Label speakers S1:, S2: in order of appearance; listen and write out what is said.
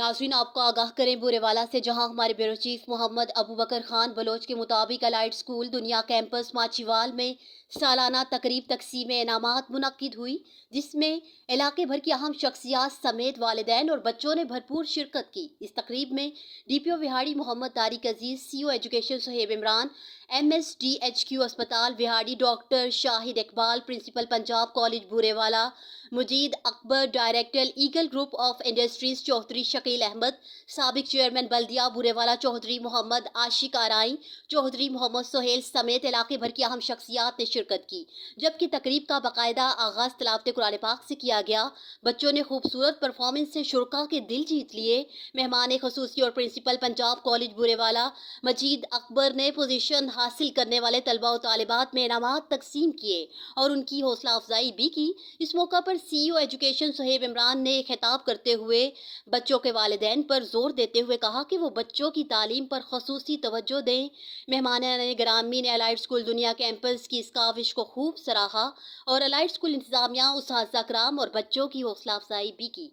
S1: नाज़रीन, आपको आगाह करें बुरेवाला से, जहां हमारे ब्यूरो चीफ मोहम्मद अबू बकर खान बलोच के मुताबिक अलाइड स्कूल दुनिया कैंपस माचीवाल में सालाना तकरीब तकसीम इनामात मुनक्किद हुई, जिसमें इलाके भर की अहम शख्सियात समेत वालिदैन और बच्चों ने भरपूर शिरकत की। इस तकरीब में DPO Vehari Muhammad Tariq Aziz, CO education Suhaib Imran, MSDHQ अस्पताल Vehari doctor Shahid Iqbal, principal Punjab college Burewala Mujeed Akbar, director Eagle group of industries Chaudhry Shakeel Ahmed, साबिक चेयरमैन बल्दिया बुरेवाला चौधरी मोहम्मद आशिक आराई, चौधरी मोहम्मद सोहेल समेत इलाके भर की अहम शख्सियात ने शिरकत की। जबकि तकरीब का बाकायदा आगाज तिलावत कुरान पाक से किया गया। बच्चों ने खूबसूरत परफॉर्मेंस से शुरका के दिल जीत लिए। मेहमान खसूसी और प्रिंसिपल पंजाब कॉलेज बुरेवाला मजीद अकबर ने पोजीशन हासिल करने वाले तलबा और तालिबात में इनामात तकसीम किए और उनकी हौसला अफजाई भी की। इस मौका पर CEO एजुकेशन सुहेब इमरान ने खिताब करते हुए बच्चों के वालिदैन पर जोर देते हुए कहा कि वो बच्चों की तालीम पर खसूसी तवज्जो दें। मेहमानान गिरामी ने अलाइड स्कूल दुनिया कैंपस की इस काविश को खूब सराहा और अलाइड स्कूल इंतजामिया, उस्ताद कराम और बच्चों की हौसला अफजाई भी की।